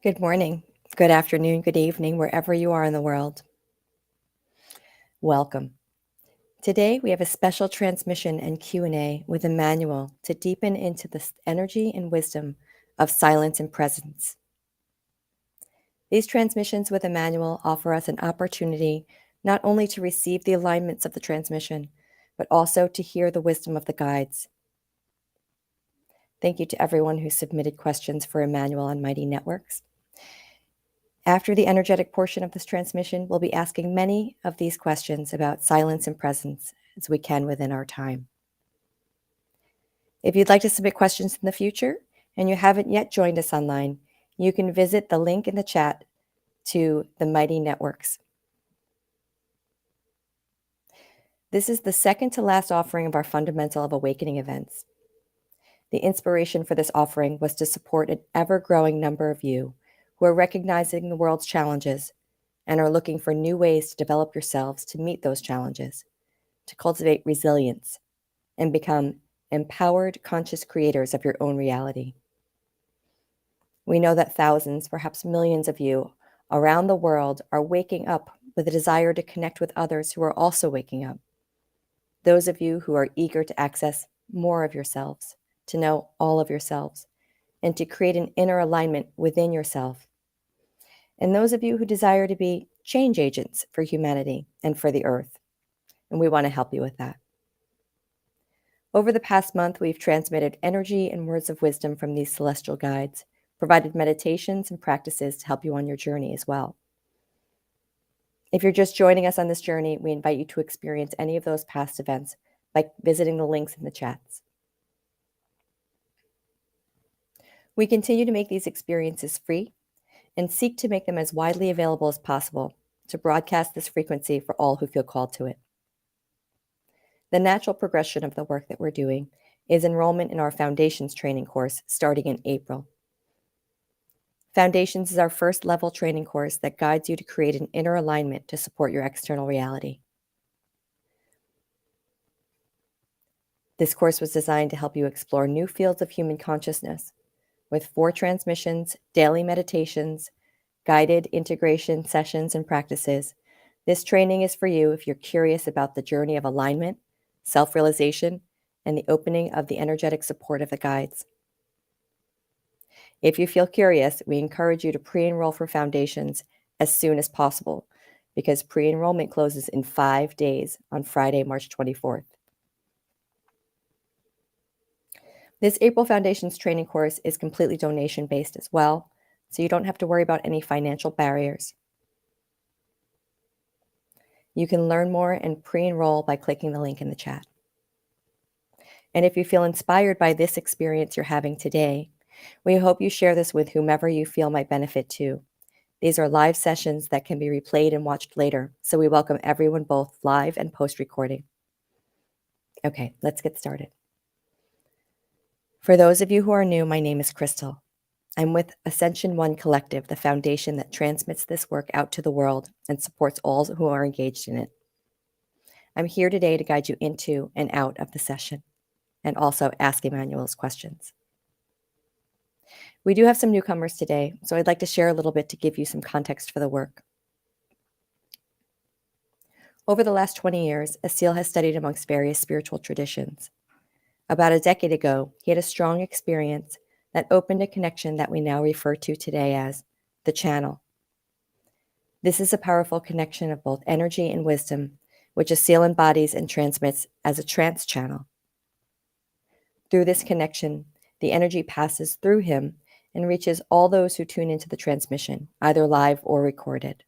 Good morning, good afternoon, good evening, wherever you are in the world. Welcome. Today we have a special transmission and Q&A with Emmanuel to deepen into the energy and wisdom of silence and presence. These transmissions with Emmanuel offer us an opportunity not only to receive the alignments of the transmission, but also to hear the wisdom of the guides. Thank you to everyone who submitted questions for Emmanuel on Mighty Networks. After the energetic portion of this transmission, we'll be asking many of these questions about silence and presence as we can within our time. If you'd like to submit questions in the future and you haven't yet joined us online, you can visit the link in the chat to the Mighty Networks. This is the second to last offering of our Fundamental of Awakening events. The inspiration for this offering was to support an ever-growing number of you who are recognizing the world's challenges and are looking for new ways to develop yourselves to meet those challenges, to cultivate resilience, and become empowered, conscious creators of your own reality. We know that thousands, perhaps millions of you around the world are waking up with a desire to connect with others who are also waking up. Those of you who are eager to access more of yourselves, to know all of yourselves, and to create an inner alignment within yourself. And those of you who desire to be change agents for humanity and for the earth. And we want to help you with that. Over the past month, we've transmitted energy and words of wisdom from these celestial guides, provided meditations and practices to help you on your journey as well. If you're just joining us on this journey, we invite you to experience any of those past events by visiting the links in the chats. We continue to make these experiences free and seek to make them as widely available as possible to broadcast this frequency for all who feel called to it. The natural progression of the work that we're doing is enrollment in our Foundations training course starting in April. Foundations is our first level training course that guides you to create an inner alignment to support your external reality. This course was designed to help you explore new fields of human consciousness with 4 transmissions, daily meditations, guided integration sessions and practices. This training is for you if you're curious about the journey of alignment, self-realization, and the opening of the energetic support of the guides. If you feel curious, we encourage you to pre-enroll for Foundations as soon as possible because pre-enrollment closes in 5 days on Friday, March 24th. This April Foundations training course is completely donation-based as well, so you don't have to worry about any financial barriers. You can learn more and pre-enroll by clicking the link in the chat. And if you feel inspired by this experience you're having today, we hope you share this with whomever you feel might benefit too. These are live sessions that can be replayed and watched later, so we welcome everyone both live and post-recording. Okay, let's get started. For those of you who are new, my name is Crystal. I'm with Ascension One Collective, the foundation that transmits this work out to the world and supports all who are engaged in it. I'm here today to guide you into and out of the session and also ask Emmanuel's questions. We do have some newcomers today, so I'd like to share a little bit to give you some context for the work. Over the last 20 years, Asil has studied amongst various spiritual traditions. About a decade ago, he had a strong experience that opened a connection that we now refer to today as the channel. This is a powerful connection of both energy and wisdom, which Asil embodies and transmits as a trance channel. Through this connection, the energy passes through him and reaches all those who tune into the transmission, either live or recorded.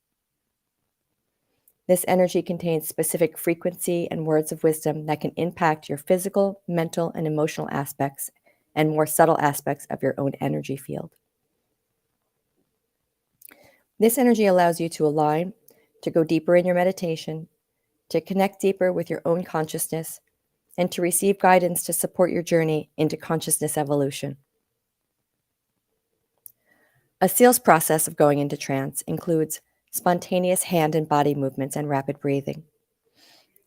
This energy contains specific frequency and words of wisdom that can impact your physical, mental, and emotional aspects and more subtle aspects of your own energy field. This energy allows you to align, to go deeper in your meditation, to connect deeper with your own consciousness, and to receive guidance to support your journey into consciousness evolution. Asil's process of going into trance includes spontaneous hand and body movements and rapid breathing.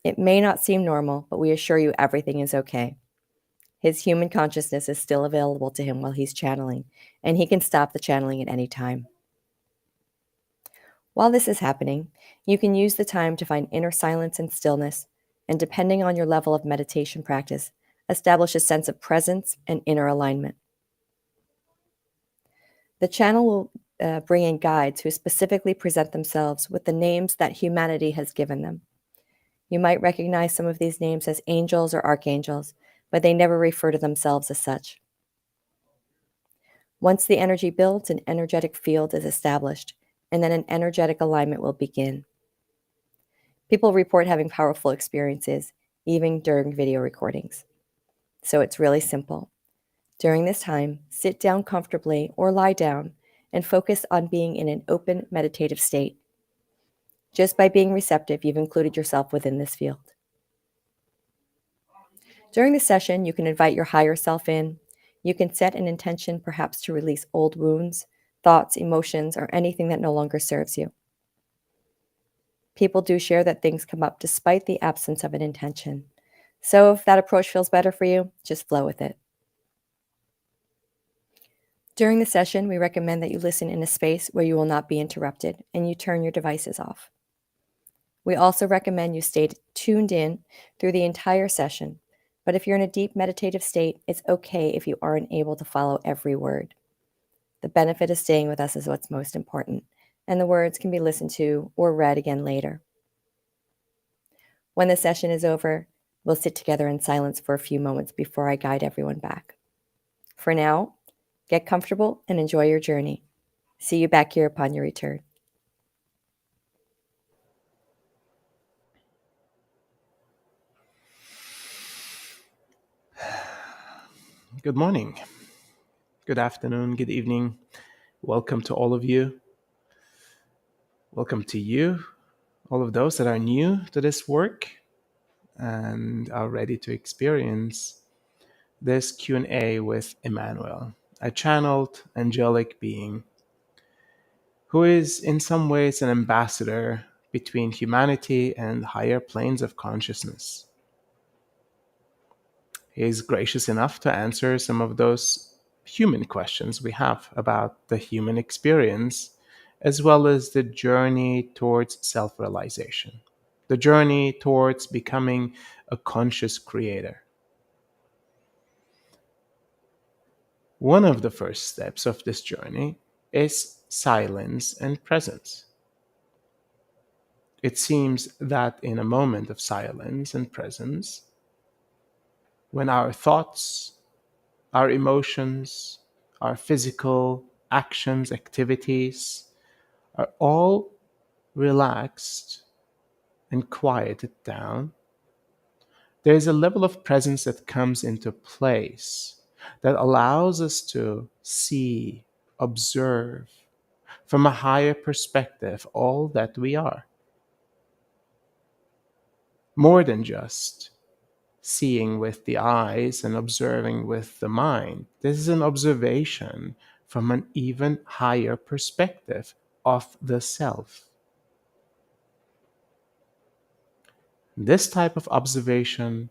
It may not seem normal, but we assure you everything is okay. His human consciousness is still available to him while he's channeling, and he can stop the channeling at any time. While this is happening, you can use the time to find inner silence and stillness, and depending on your level of meditation practice, establish a sense of presence and inner alignment. The channel will bring in guides who specifically present themselves with the names that humanity has given them. You might recognize some of these names as angels or archangels, but they never refer to themselves as such. Once the energy builds, an energetic field is established, and then an energetic alignment will begin. People report having powerful experiences, even during video recordings. So it's really simple. During this time, sit down comfortably or lie down and focus on being in an open meditative state. Just by being receptive, you've included yourself within this field. During the session, you can invite your higher self in. You can set an intention perhaps to release old wounds, thoughts, emotions, or anything that no longer serves you. People do share that things come up despite the absence of an intention. So if that approach feels better for you, just flow with it. During the session, we recommend that you listen in a space where you will not be interrupted and you turn your devices off. We also recommend you stay tuned in through the entire session, but if you're in a deep meditative state, it's okay if you aren't able to follow every word. The benefit of staying with us is what's most important, and the words can be listened to or read again later. When the session is over, we'll sit together in silence for a few moments before I guide everyone back. For now, get comfortable and enjoy your journey. See you back here upon your return. Good morning, good afternoon, good evening. Welcome to all of you. Welcome to you, all of those that are new to this work and are ready to experience this Q&A with Emmanuel, a channeled angelic being who is in some ways an ambassador between humanity and higher planes of consciousness. He is gracious enough to answer some of those human questions we have about the human experience, as well as the journey towards self realization, the journey towards becoming a conscious creator. One of the first steps of this journey is silence and presence. It seems that in a moment of silence and presence, when our thoughts, our emotions, our physical actions, activities are all relaxed and quieted down, there is a level of presence that comes into place that allows us to see, observe from a higher perspective all that we are. More than just seeing with the eyes and observing with the mind. This is an observation from an even higher perspective of the self. This type of observation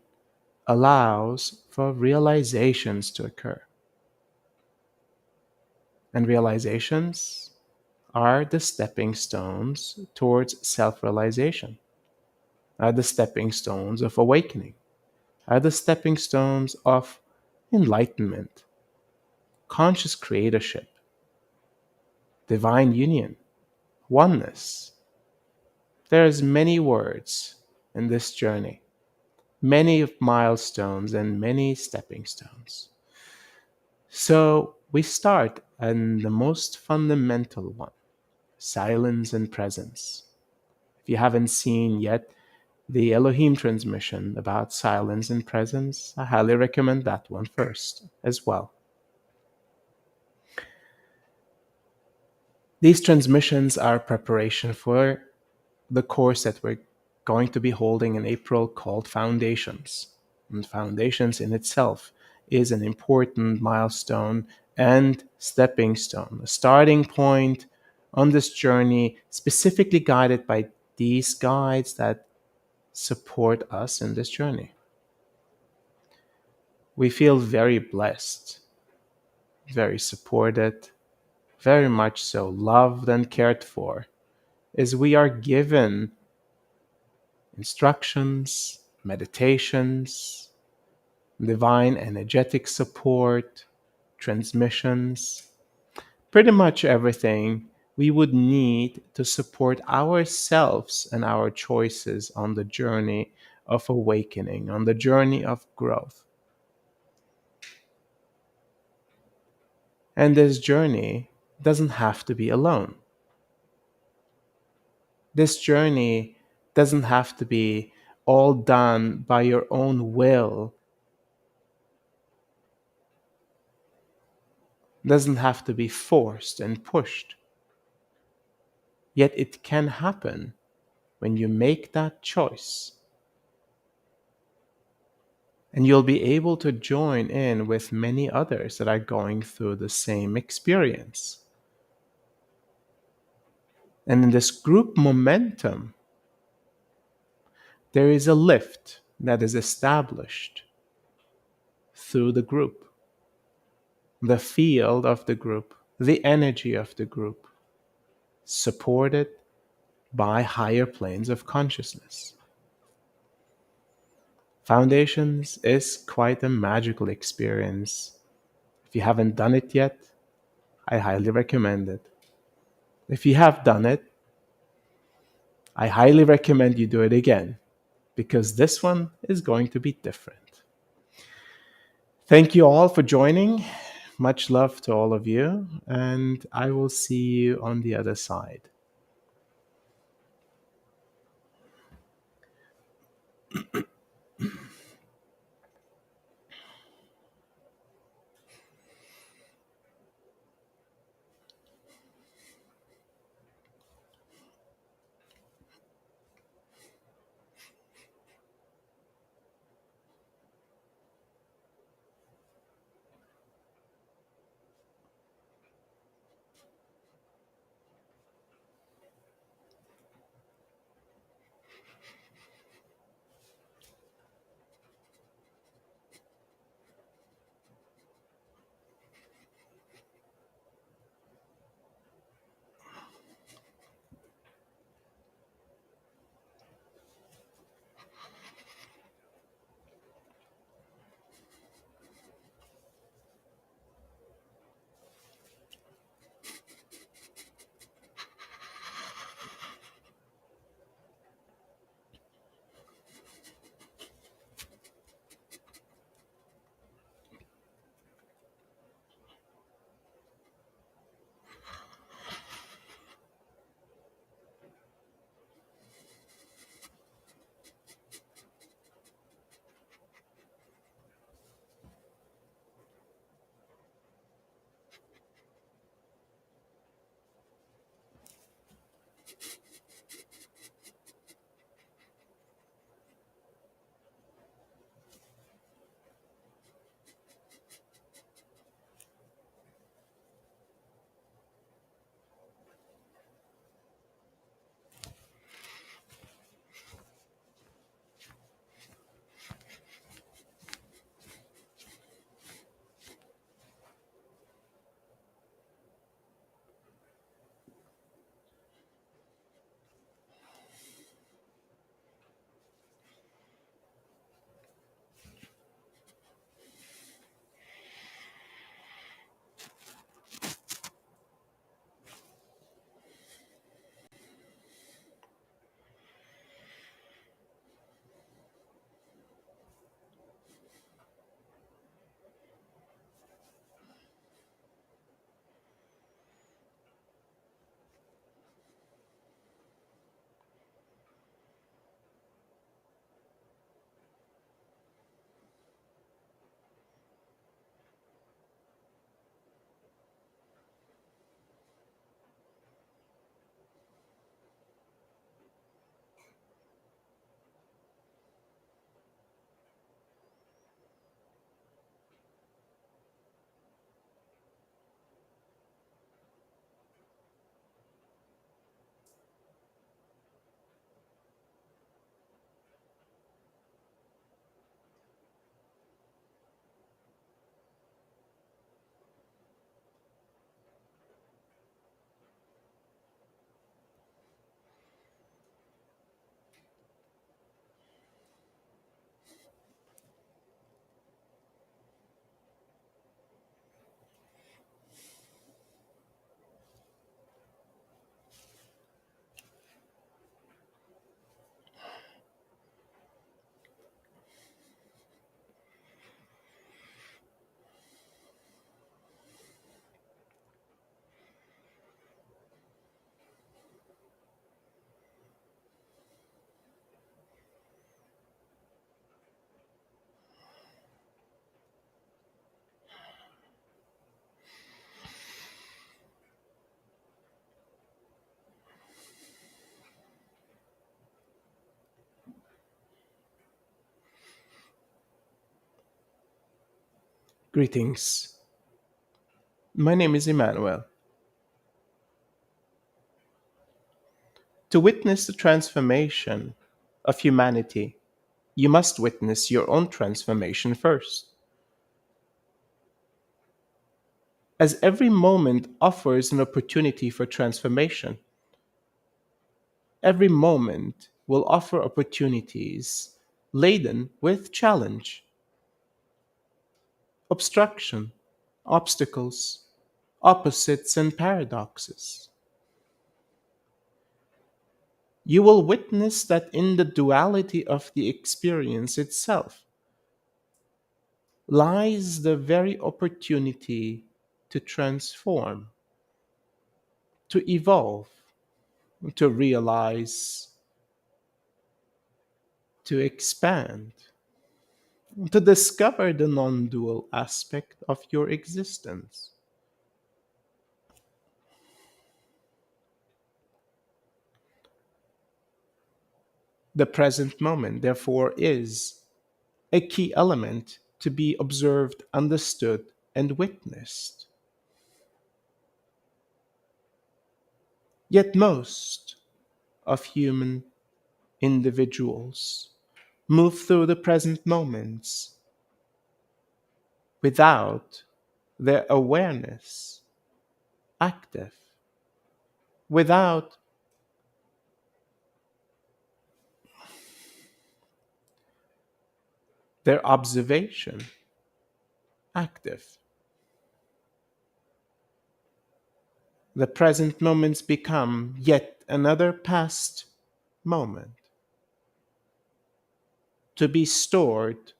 allows for realizations to occur. And realizations are the stepping stones towards self realization, are the stepping stones of awakening, are the stepping stones of enlightenment, conscious creatorship, divine union, oneness. There's many words in this journey, many milestones and many stepping stones. So we start on the most fundamental one, silence and presence. If you haven't seen yet the Elohim transmission about silence and presence, I highly recommend that one first as well. These transmissions are preparation for the course that we're going to be holding in April called Foundations. And Foundations in itself is an important milestone and stepping stone, a starting point on this journey, specifically guided by these guides that support us in this journey. We feel very blessed, very supported, very much so loved and cared for is we are given instructions, meditations, divine energetic support, transmissions, pretty much everything we would need to support ourselves and our choices on the journey of awakening, on the journey of growth. And this journey doesn't have to be alone. This journey doesn't have to be all done by your own will, doesn't have to be forced and pushed. Yet it can happen when you make that choice. And you'll be able to join in with many others that are going through the same experience. And in this group momentum, there is a lift that is established through the group, the field of the group, the energy of the group, supported by higher planes of consciousness. Foundations is quite a magical experience. If you haven't done it yet, I highly recommend it. If you have done it, I highly recommend you do it again because this one is going to be different. Thank you all for joining. Much love to all of you, and I will see you on the other side. Greetings. My name is Emmanuel. To witness the transformation of humanity, you must witness your own transformation first. As every moment offers an opportunity for transformation, every moment will offer opportunities laden with challenge, obstruction, obstacles, opposites, and paradoxes. You will witness that in the duality of the experience itself lies the very opportunity to transform, to evolve, to realize, to expand, to discover the non dual aspect of your existence. The present moment, therefore, is a key element to be observed, understood, and witnessed. Yet, most of human individuals move through the present moments without their awareness active, without their observation active. The present moments become yet another past moment to be stored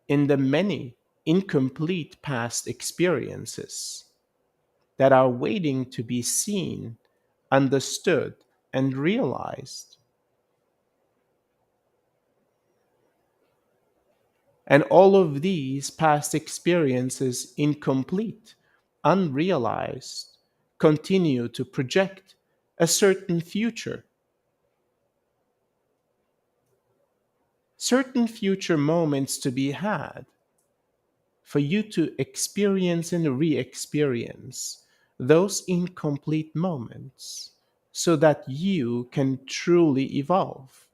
in the many incomplete past experiences that are waiting to be seen, understood, and realized. And all of these past experiences, incomplete, unrealized, continue to project a certain future moments to be had for you to experience and re experience those incomplete moments so that you can truly evolve,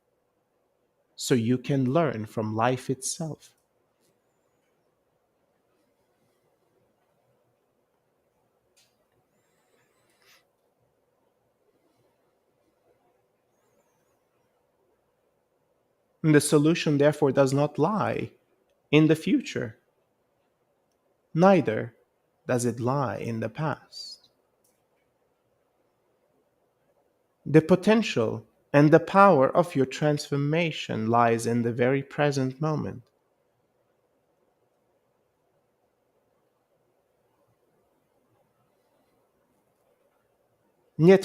so you can learn from life itself. And the solution, therefore, does not lie in the future, neither does it lie in the past. The potential and the power of your transformation lies in the very present moment. Yet,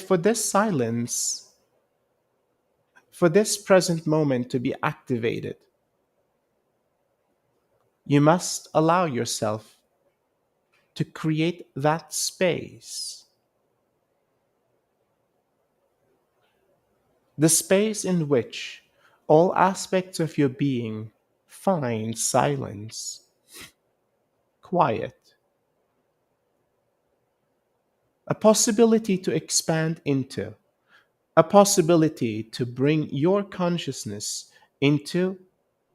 for this present moment to be activated, you must allow yourself to create that space, the space in which all aspects of your being find silence, quiet, a possibility to expand into, a possibility to bring your consciousness into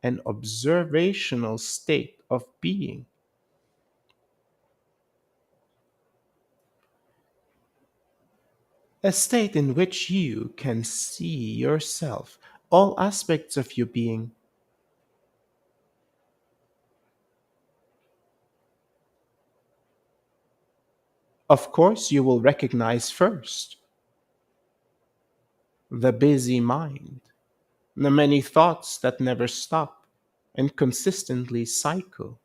an observational state of being, a state in which you can see yourself, all aspects of your being. Of course, you will recognize first the busy mind, the many thoughts that never stop and consistently cycle.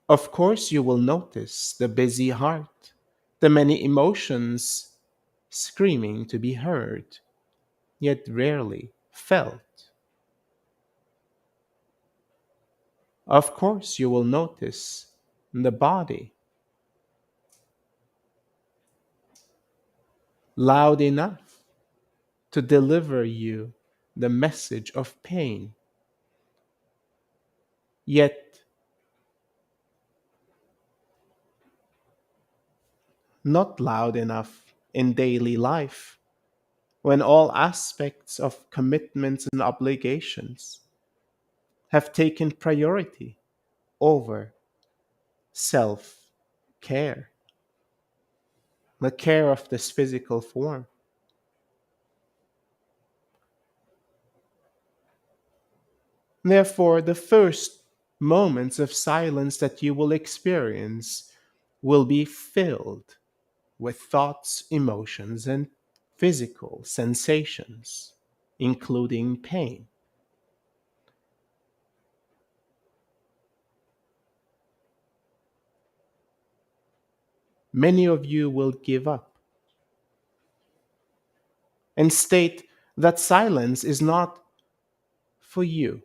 Of course, you will notice the busy heart, the many emotions screaming to be heard, yet rarely felt. Of course, you will notice the body, loud enough to deliver you the message of pain, yet not loud enough in daily life, when all aspects of commitments and obligations have taken priority over self care, the care of this physical form. Therefore, the first moments of silence that you will experience will be filled with thoughts, emotions, and physical sensations, including pain. Many of you will give up and state that silence is not for you,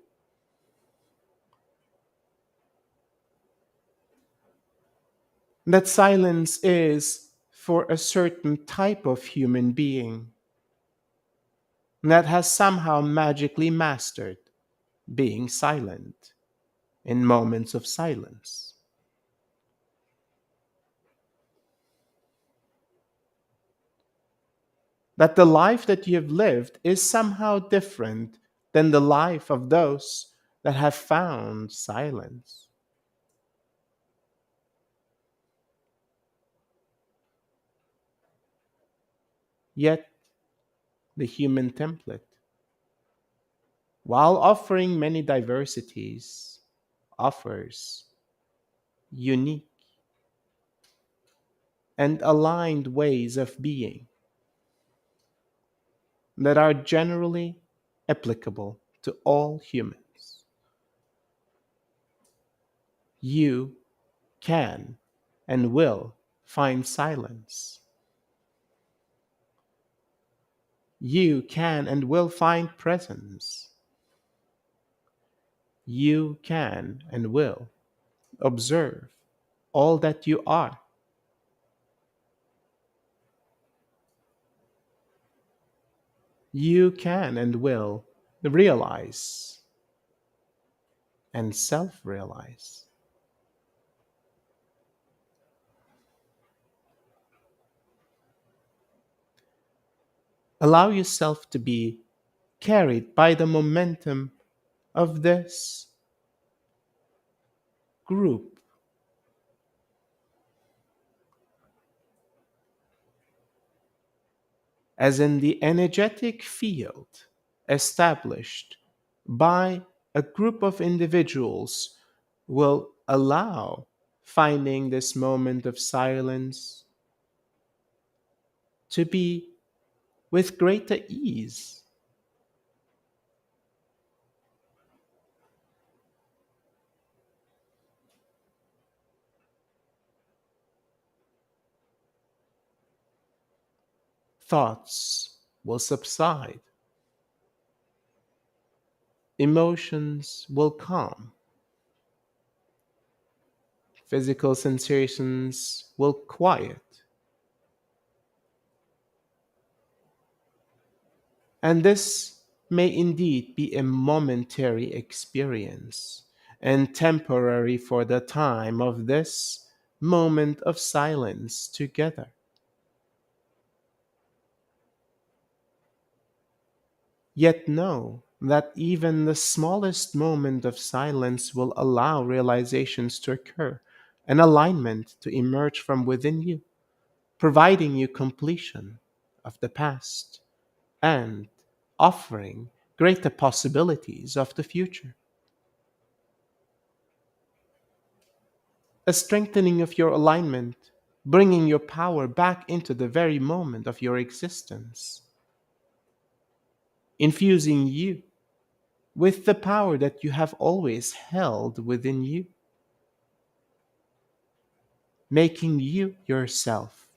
that silence is for a certain type of human being that has somehow magically mastered being silent in moments of silence. That the life that you have lived is somehow different than the life of those that have found silence. Yet, the human template, while offering many diversities, offers unique and aligned ways of being that are generally applicable to all humans. You can and will find silence. You can and will find presence. You can and will observe all that you are. You can and will realize and self realize. Allow yourself to be carried by the momentum of this group, as in the energetic field established by a group of individuals will allow finding this moment of silence to be with greater ease. Thoughts will subside, emotions will calm, physical sensations will quiet. And this may indeed be a momentary experience and temporary for the time of this moment of silence together. Yet know that even the smallest moment of silence will allow realizations to occur and alignment to emerge from within you, providing you completion of the past and offering greater possibilities of the future. A strengthening of your alignment, bringing your power back into the very moment of your existence, infusing you with the power that you have always held within you, making you yourself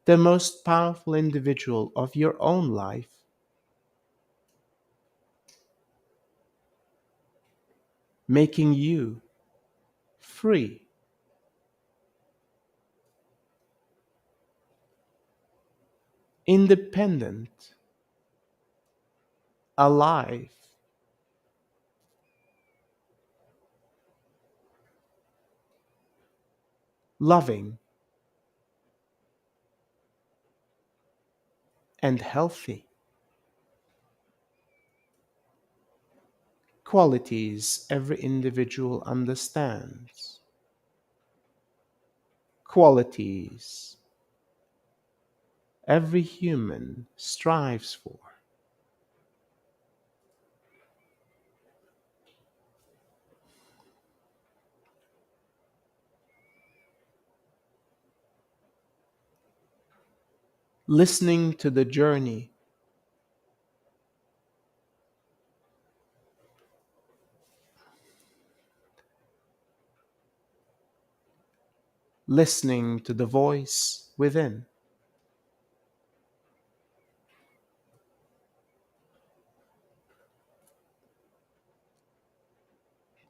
the most powerful individual of your own life, making you free, independent, alive, loving, and healthy. Qualities every individual understands. Qualities every human strives for. Listening to the journey, listening to the voice within,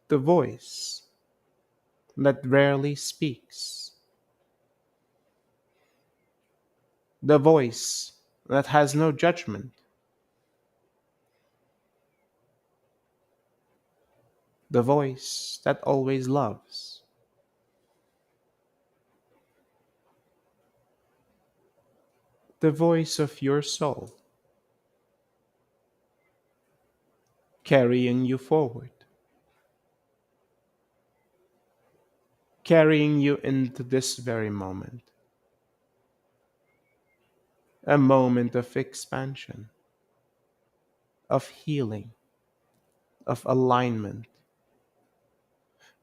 the voice that rarely speaks, the voice that has no judgment, the voice that always loves, the voice of your soul, carrying you forward, carrying you into this very moment, a moment of expansion, of healing, of alignment,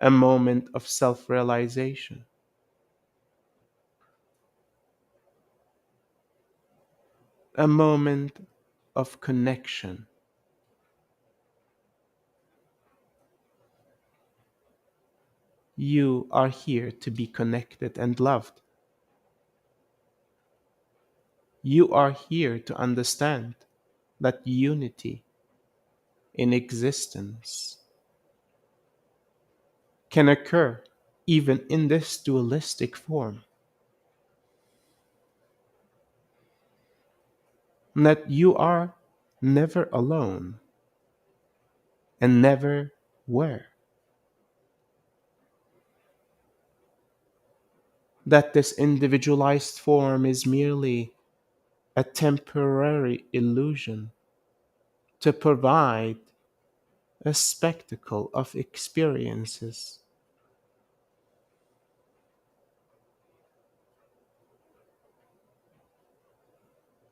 a moment of self realization, a moment of connection. You are here to be connected and loved. You are here to understand that unity in existence can occur even in this dualistic form. That you are never alone and never were. That this individualized form is merely a temporary illusion to provide a spectacle of experiences.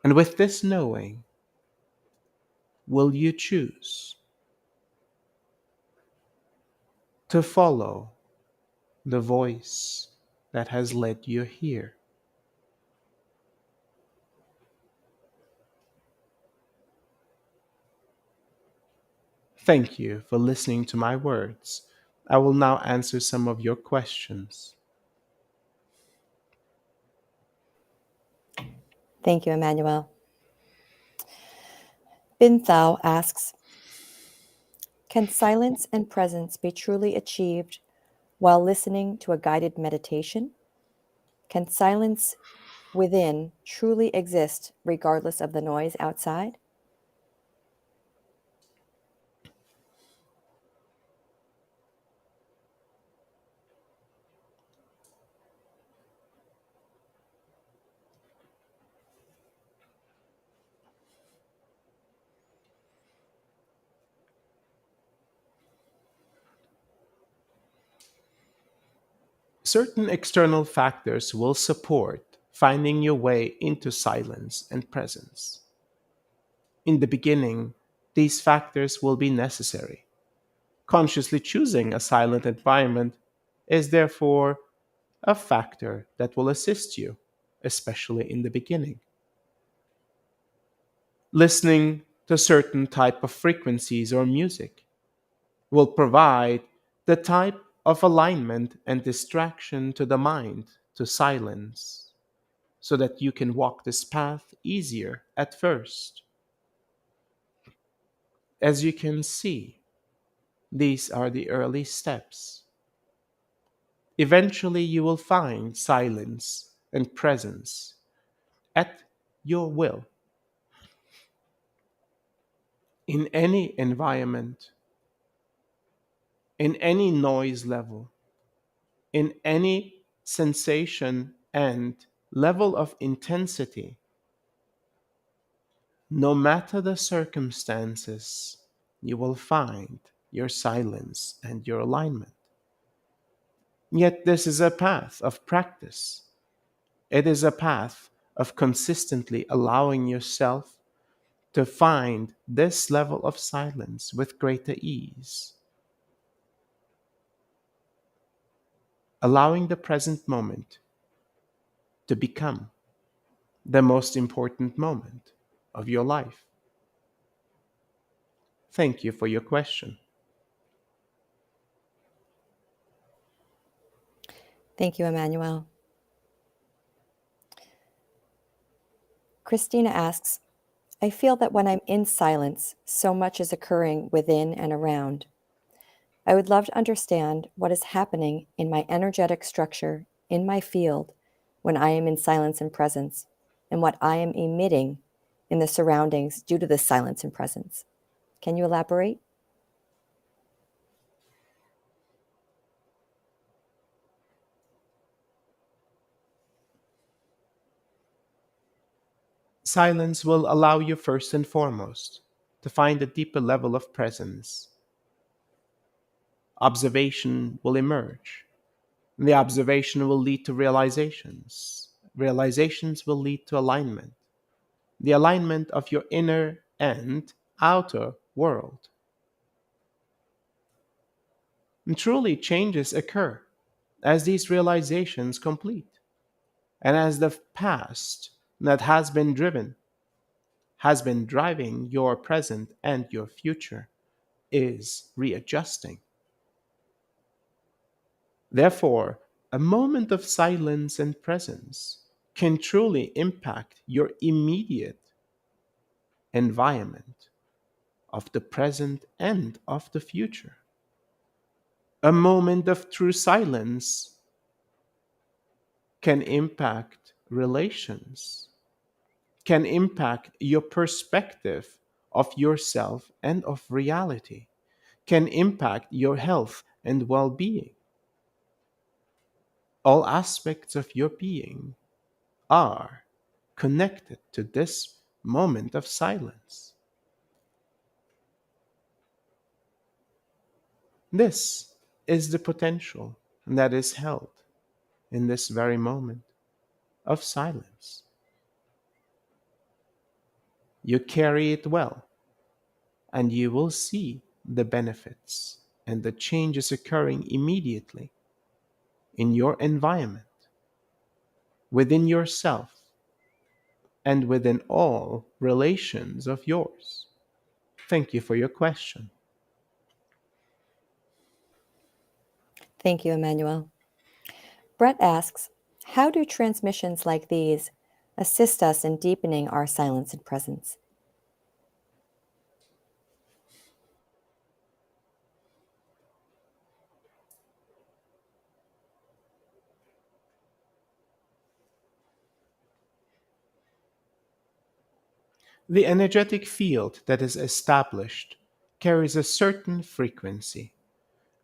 And with this knowing, will you choose to follow the voice that has led you here? Thank you for listening to my words. I will now answer some of your questions. Thank you, Emmanuel. Binthao asks, can silence and presence be truly achieved while listening to a guided meditation? Can silence within truly exist regardless of the noise outside? Certain external factors will support finding your way into silence and presence. In the beginning, these factors will be necessary. Consciously choosing a silent environment is therefore a factor that will assist you, especially in the beginning. Listening to certain type of frequencies or music will provide the type of alignment and distraction to the mind to silence so that you can walk this path easier at first. As you can see, these are the early steps. Eventually, you will find silence and presence at your will in any environment, in any noise level, in any sensation and level of intensity. No matter the circumstances, you will find your silence and your alignment. Yet, this is a path of practice. It is a path of consistently allowing yourself to find this level of silence with greater ease, allowing the present moment to become the most important moment of your life. Thank you for your question. Thank you, Emmanuel. Christina asks, I feel that when I'm in silence, so much is occurring within and around. I would love to understand what is happening in my energetic structure, in my field, when I am in silence and presence, and what I am emitting in the surroundings due to this silence and presence. Can you elaborate? Silence will allow you first and foremost to find a deeper level of presence. Observation will emerge. The observation will lead to realizations. Realizations will lead to alignment. The alignment of your inner and outer world. And truly, changes occur as these realizations complete, and as the past that has been driving your present and your future, is readjusting. Therefore, a moment of silence and presence can truly impact your immediate environment of the present and of the future. A moment of true silence can impact relations, can impact your perspective of yourself and of reality, can impact your health and well being. All aspects of your being are connected to this moment of silence. This is the potential that is held in this very moment of silence. You carry it well, and you will see the benefits and the changes occurring immediately in your environment, within yourself, and within all relations of yours. Thank you for your question. Thank you, Emmanuel. Brett asks, how do transmissions like these assist us in deepening our silence and presence? The energetic field that is established carries a certain frequency,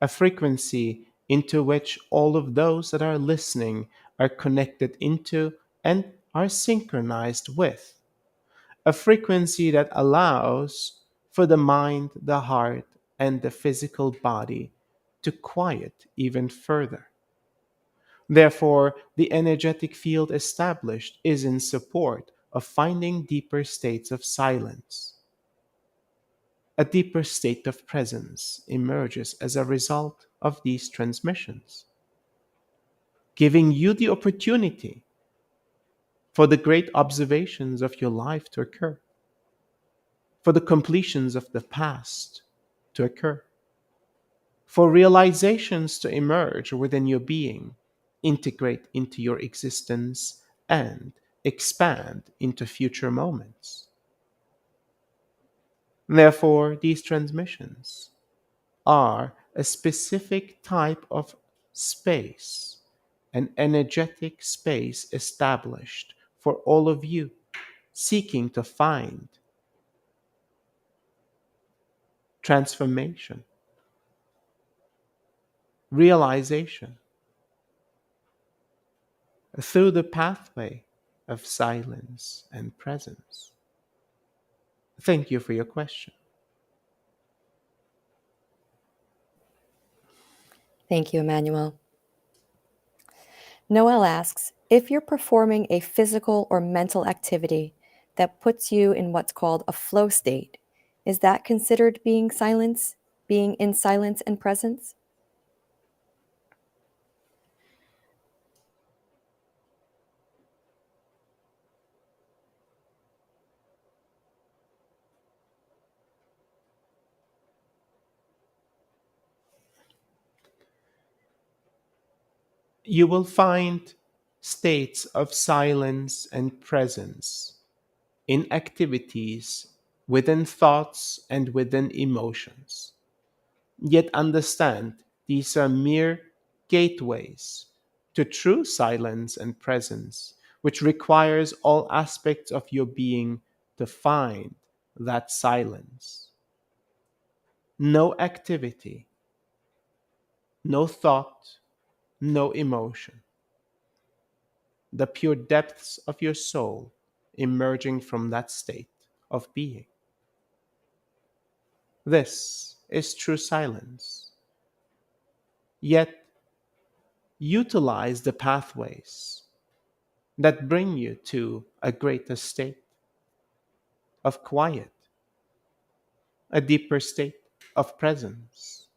a frequency into which all of those that are listening are connected into and are synchronized with, a frequency that allows for the mind, the heart, and the physical body to quiet even further. Therefore, the energetic field established is in support of finding deeper states of silence. A deeper state of presence emerges as a result of these transmissions, giving you the opportunity for the great observations of your life to occur, for the completions of the past to occur, for realizations to emerge within your being, integrate into your existence, and expand into future moments. Therefore, these transmissions are a specific type of space, an energetic space established for all of you seeking to find transformation, realization through the pathway of silence and presence. Thank you for your question. Thank you, Emmanuel. Noel asks, if you're performing a physical or mental activity that puts you in what's called a flow state, is that considered being in silence and presence? You will find states of silence and presence in activities, within thoughts, and within emotions. Yet understand these are mere gateways to true silence and presence, which requires all aspects of your being to find that silence. No activity, no thought, no emotion. The pure depths of your soul emerging from that state of being. This is true silence. Yet utilize the pathways that bring you to a greater state of quiet, a deeper state of presence,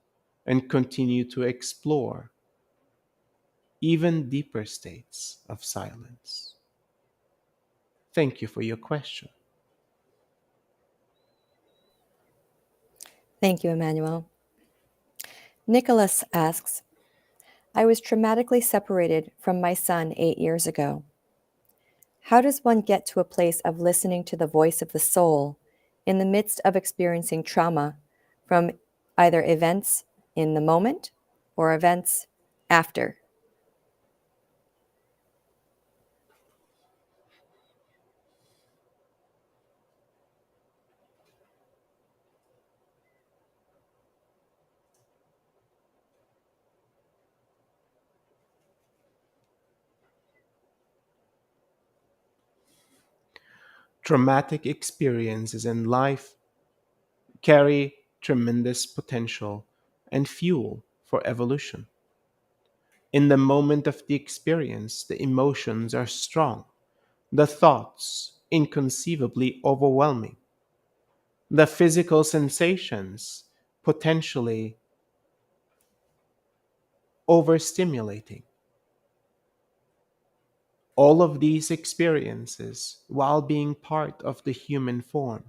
and continue to explore even deeper states of silence. Thank you for your question. Thank you, Emmanuel. Nicholas asks, I was traumatically separated from my son 8 years ago. How does one get to a place of listening to the voice of the soul in the midst of experiencing trauma from either events in the moment or events after? Traumatic experiences in life carry tremendous potential and fuel for evolution. In the moment of the experience, the emotions are strong, the thoughts inconceivably overwhelming, the physical sensations potentially overstimulating. All of these experiences, while being part of the human form,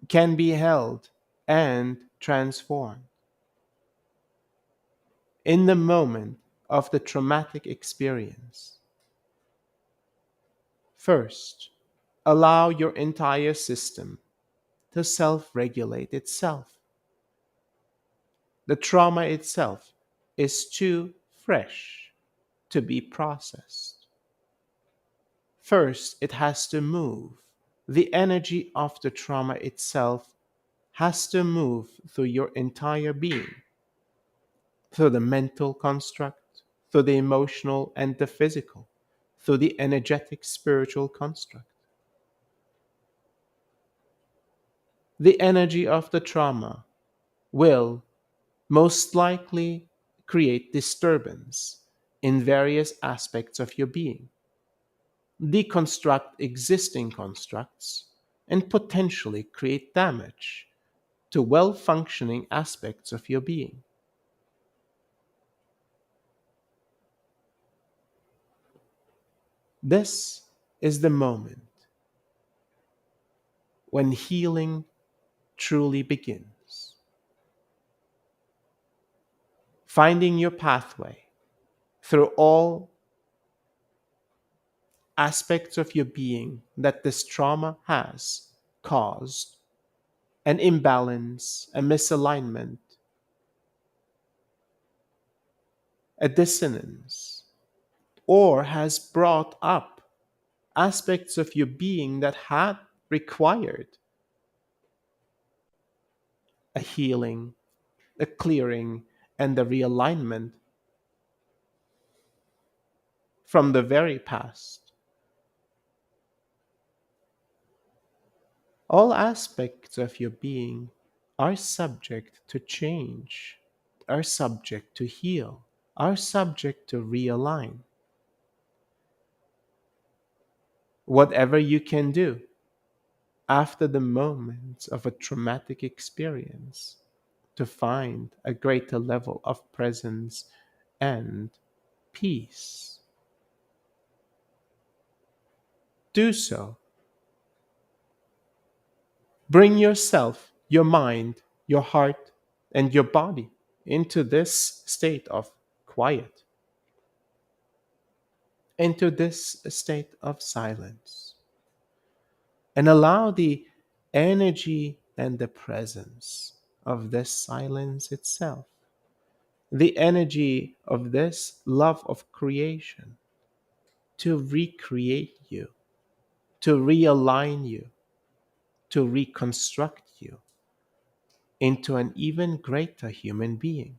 can be held and transformed. In the moment of the traumatic experience, first, allow your entire system to self regulate itself. The trauma itself is too fresh to be processed. First, it has to move. The energy of the trauma itself has to move through your entire being, through the mental construct, through the emotional and the physical, through the energetic spiritual construct. The energy of the trauma will most likely create disturbance in various aspects of your being, deconstruct existing constructs, and potentially create damage to well functioning aspects of your being. This is the moment when healing truly begins. Finding your pathway through all aspects of your being that this trauma has caused an imbalance, a misalignment, a dissonance, or has brought up aspects of your being that had required a healing, a clearing, and a realignment from the very past. All aspects of your being are subject to change, are subject to heal, are subject to realign. Whatever you can do after the moments of a traumatic experience to find a greater level of presence and peace, do so. Bring yourself, your mind, your heart, and your body into this state of quiet, into this state of silence, and allow the energy and the presence of this silence itself, the energy of this love of creation to recreate you, to realign you, to reconstruct you into an even greater human being,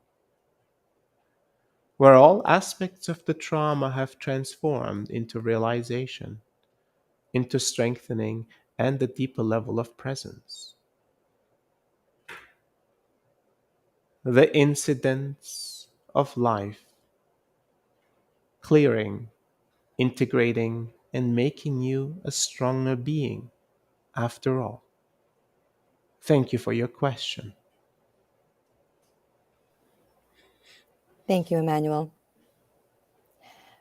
where all aspects of the trauma have transformed into realization, into strengthening, and a deeper level of presence. The incidents of life clearing, integrating, and making you a stronger being after all. Thank you for your question. Thank you, Emmanuel.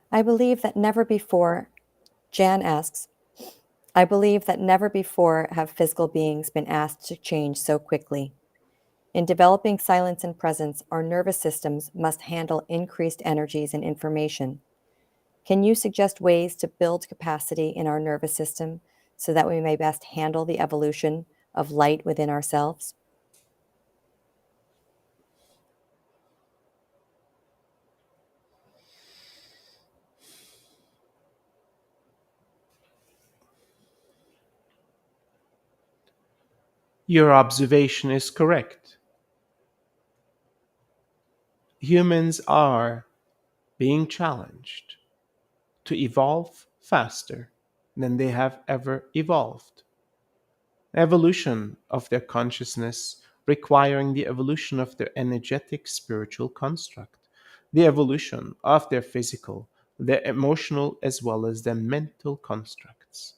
I believe that never before, Jan asks, I believe that never before have physical beings been asked to change so quickly. In developing silence and presence, our nervous systems must handle increased energies and information. Can you suggest ways to build capacity in our nervous system so that we may best handle the evolution of light within ourselves? Your observation is correct. Humans are being challenged to evolve faster than they have ever evolved. Evolution of their consciousness requiring the evolution of their energetic spiritual construct, the evolution of their physical, their emotional, as well as their mental constructs.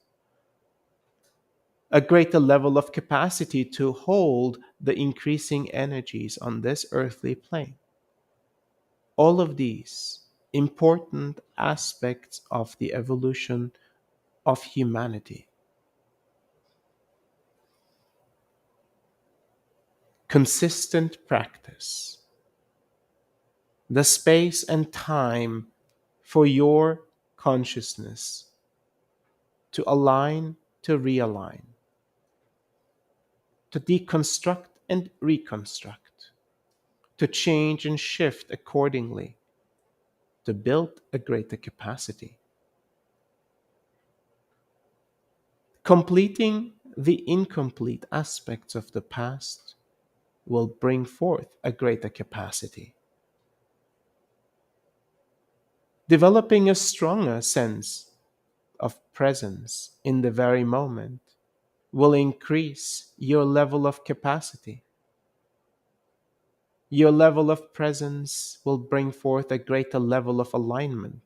A greater level of capacity to hold the increasing energies on this earthly plane. All of these important aspects of the evolution of humanity. Consistent practice, the space and time for your consciousness to align, to realign, to deconstruct and reconstruct, to change and shift accordingly, to build a greater capacity. Completing the incomplete aspects of the past will bring forth a greater capacity. Developing a stronger sense of presence in the very moment will increase your level of capacity. Your level of presence will bring forth a greater level of alignment,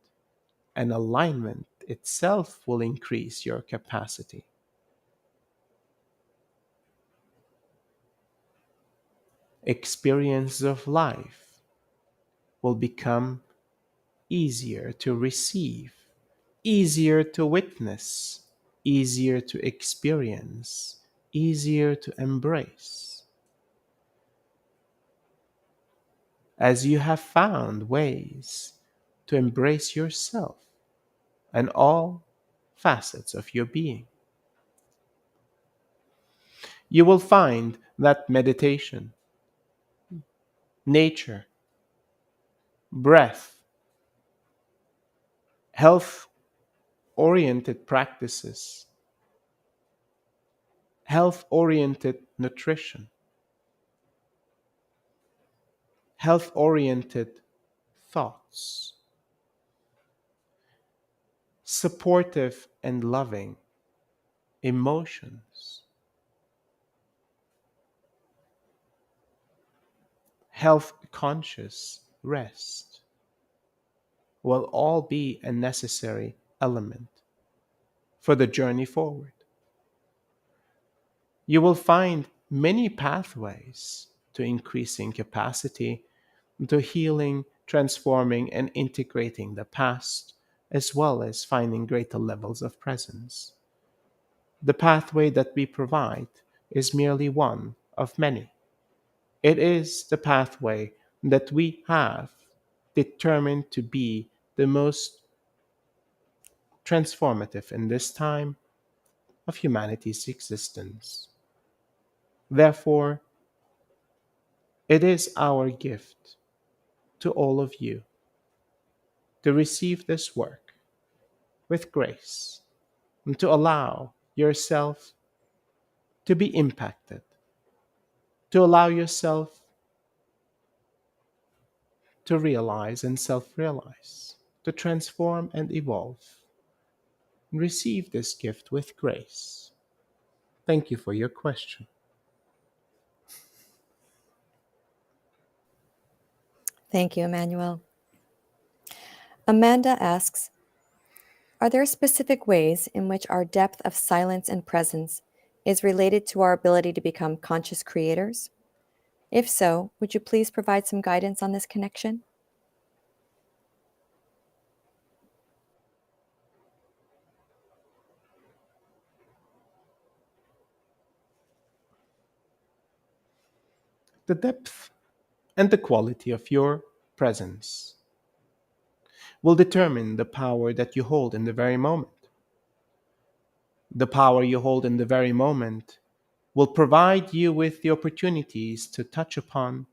and alignment itself will increase your capacity. Experiences of life will become easier to receive, easier to witness, easier to experience, easier to embrace. As you have found ways to embrace yourself and all facets of your being, you will find that meditation, nature, breath, health oriented practices, health oriented nutrition, health oriented thoughts, supportive and loving emotions, health conscious rest will all be a necessary element for the journey forward. You will find many pathways to increasing capacity, to healing, transforming, and integrating the past, as well as finding greater levels of presence. The pathway that we provide is merely one of many. It is the pathway that we have determined to be the most transformative in this time of humanity's existence. Therefore, it is our gift to all of you to receive this work with grace and to allow yourself to be impacted, to allow yourself to realize and self realize, to transform and evolve. Receive this gift with grace. Thank you for your question. Thank you, Emmanuel. Amanda asks, are there specific ways in which our depth of silence and presence is related to our ability to become conscious creators? If so, would you please provide some guidance on this connection? The depth and the quality of your presence will determine the power that you hold in the very moment. The power you hold in the very moment will provide you with the opportunities to touch upon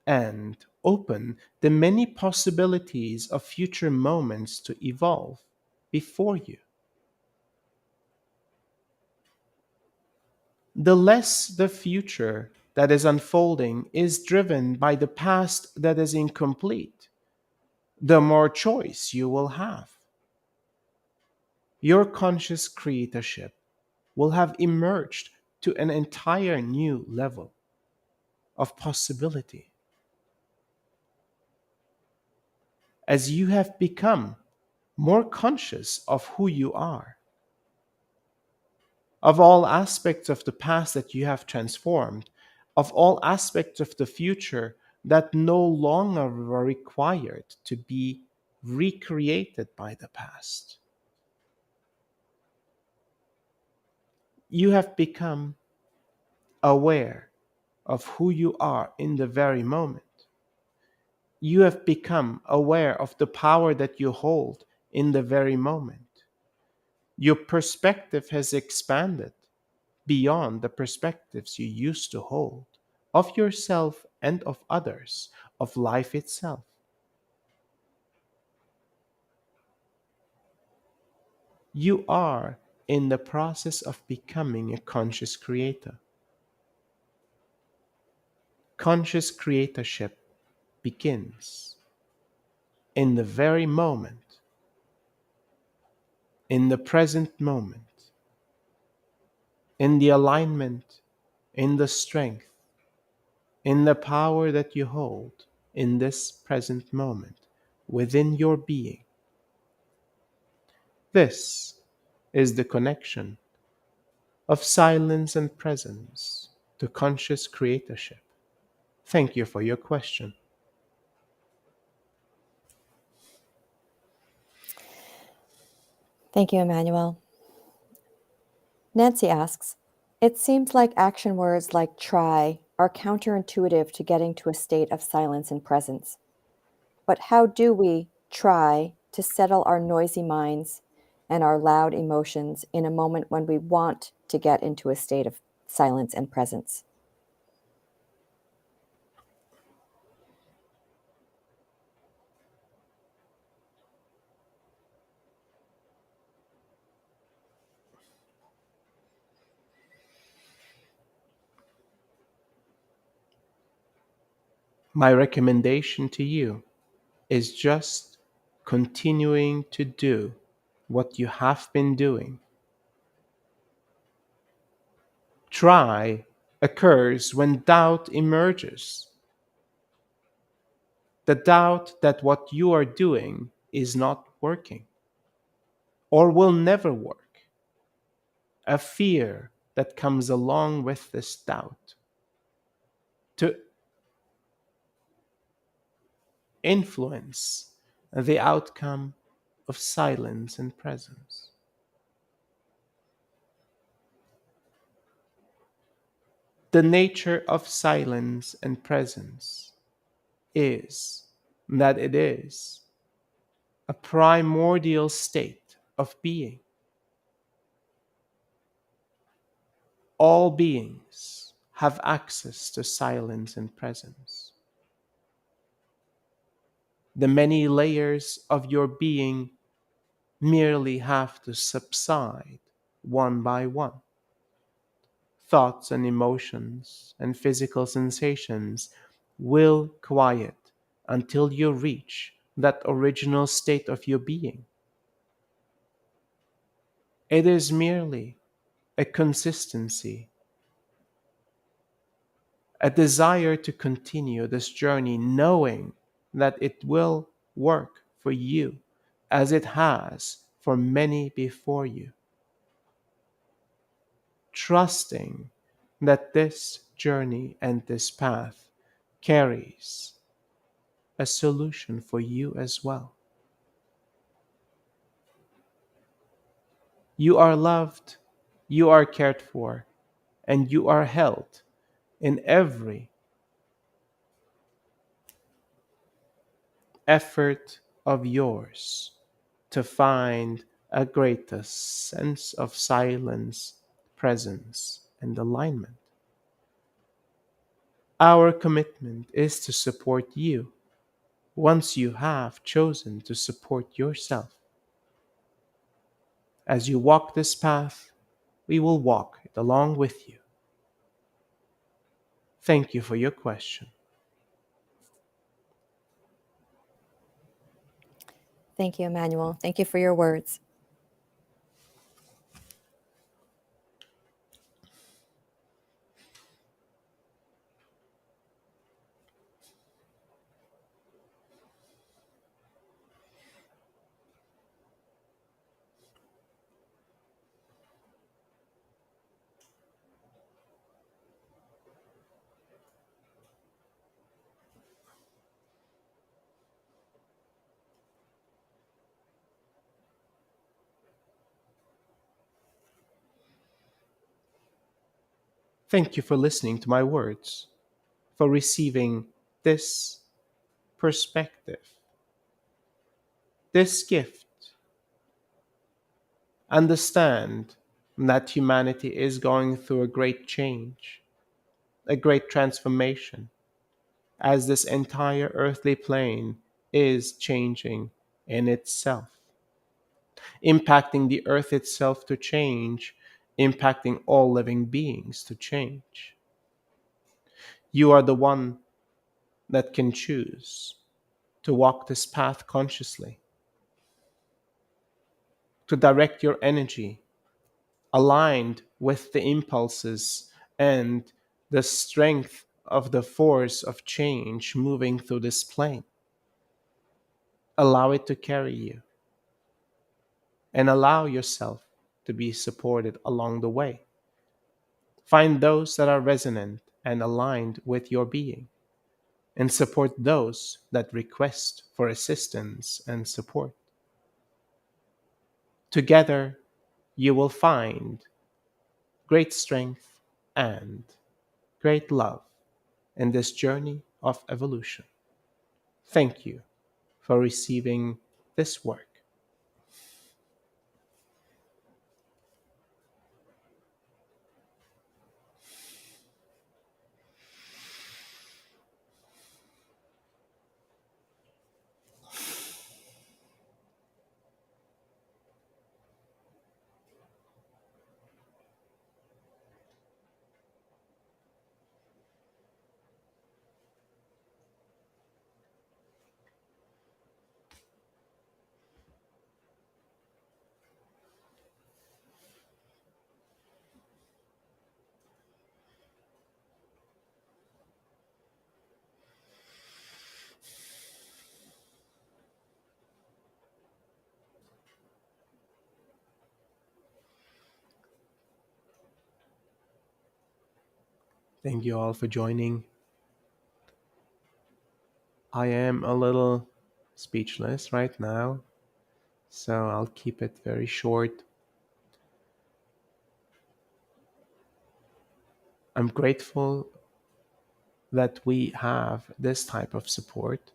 and open the many possibilities of future moments to evolve before you. The less the future that is unfolding is driven by the past that is incomplete, the more choice you will have. Your conscious creatorship will have emerged to an entire new level of possibility as you have become more conscious of who you are, of all aspects of the past that you have transformed, of all aspects of the future that no longer are required to be recreated by the past. You have become aware of who you are in the very moment. You have become aware of the power that you hold in the very moment. Your perspective has expanded beyond the perspectives you used to hold of yourself and of others, of life itself. You are in the process of becoming a conscious creator. Conscious creatorship begins in the very moment, in the present moment, in the alignment, in the strength, in the power that you hold in this present moment within your being. This is the connection of silence and presence to conscious creatorship. Thank you for your question. Thank you, Emmanuel. Nancy asks, it seems like action words like try are counterintuitive to getting to a state of silence and presence. But how do we try to settle our noisy minds and our loud emotions in a moment when we want to get into a state of silence and presence? My recommendation to you is just continuing to do what you have been doing. Try occurs when doubt emerges. The doubt that what you are doing is not working or will never work. A fear that comes along with this doubt to influence the outcome of silence and presence. The nature of silence and presence is that it is a primordial state of being. All beings have access to silence and presence. The many layers of your being merely have to subside one by one. Thoughts and emotions and physical sensations will quiet until you reach that original state of your being. It is merely a consistency, a desire to continue this journey knowing that it will work for you as it has for many before you. Trusting that this journey and this path carries a solution for you as well. You are loved, you are cared for, and you are held in every effort of yours to find a greatest sense of silence, presence, and alignment. Our commitment is to support you once you have chosen to support yourself. As you walk this path, we will walk it along with you. Thank you for your question. Thank you, Emmanuel. Thank you for your words. Thank you for listening to my words, for receiving this perspective, this gift. Understand that humanity is going through a great change, a great transformation, as this entire earthly plane is changing in itself, impacting the earth itself to change, impacting all living beings to change. You are the one that can choose to walk this path consciously, to direct your energy aligned with the impulses and the strength of the force of change moving through this plane. Allow it to carry you and allow yourself to be supported along the way. Find those that are resonant and aligned with your being and support those that request for assistance and support. Together, you will find great strength and great love in this journey of evolution. Thank you for receiving this work. Thank you all for joining. I am a little speechless right now, so I'll keep it very short. I'm grateful that we have this type of support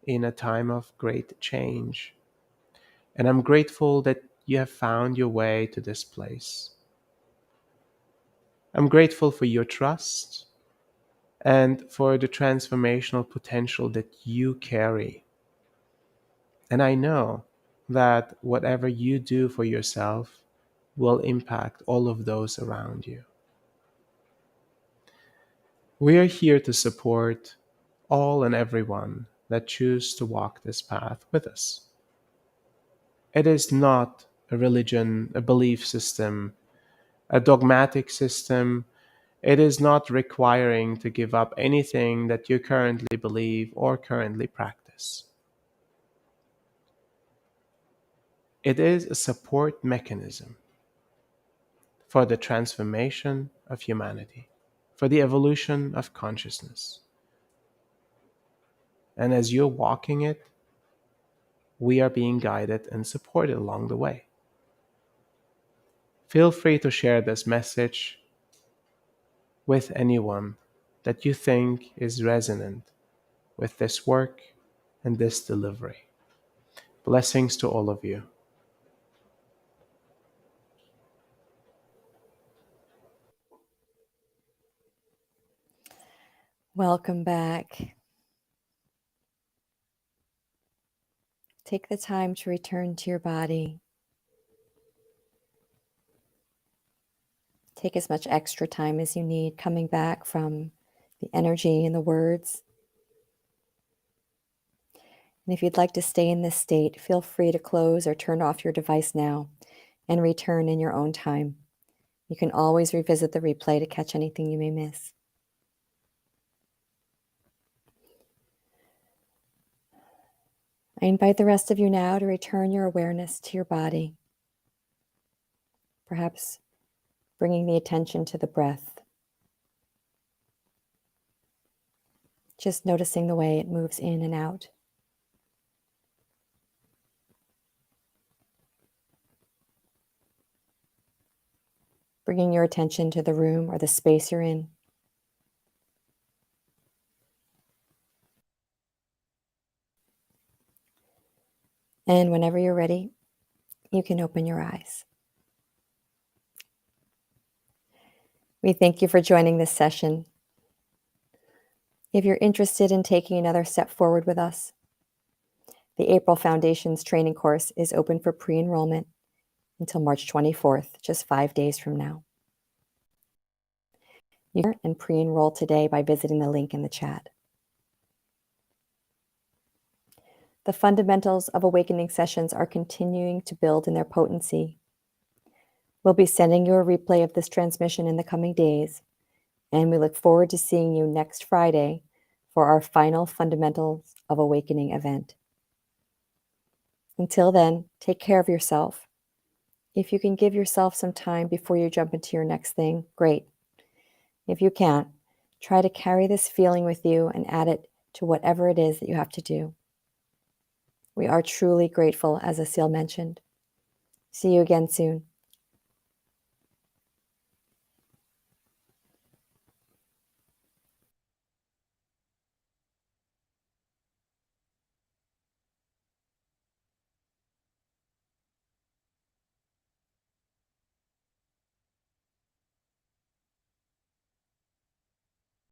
in a time of great change. And I'm grateful that you have found your way to this place. I'm grateful for your trust and for the transformational potential that you carry. And I know that whatever you do for yourself will impact all of those around you. We are here to support all and everyone that choose to walk this path with us. It is not a religion, a belief system, a dogmatic system. It is not requiring to give up anything that you currently believe or currently practice. It is a support mechanism for the transformation of humanity, for the evolution of consciousness. And as you're walking it, we are being guided and supported along the way. Feel free to share this message with anyone that you think is resonant with this work and this delivery. Blessings to all of you. Welcome back. Take the time to return to your body. Take as much extra time as you need coming back from the energy and the words. And if you'd like to stay in this state, feel free to close or turn off your device now and return in your own time. You can always revisit the replay to catch anything you may miss. I invite the rest of you now to return your awareness to your body, perhaps bringing the attention to the breath, just noticing the way it moves in and out. Bringing your attention to the room or the space you're in. And whenever you're ready, you can open your eyes. We thank you for joining this session. If you're interested in taking another step forward with us, the April Foundations training course is open for pre-enrollment until March 24th, just 5 days from now. You can pre-enroll today by visiting the link in the chat. The fundamentals of awakening sessions are continuing to build in their potency. We'll be sending you a replay of this transmission in the coming days, and we look forward to seeing you next Friday for our final Fundamentals of Awakening event. Until then, take care of yourself. If you can give yourself some time before you jump into your next thing, great. If you can't, try to carry this feeling with you and add it to whatever it is that you have to do. We are truly grateful, as Asil mentioned. See you again soon.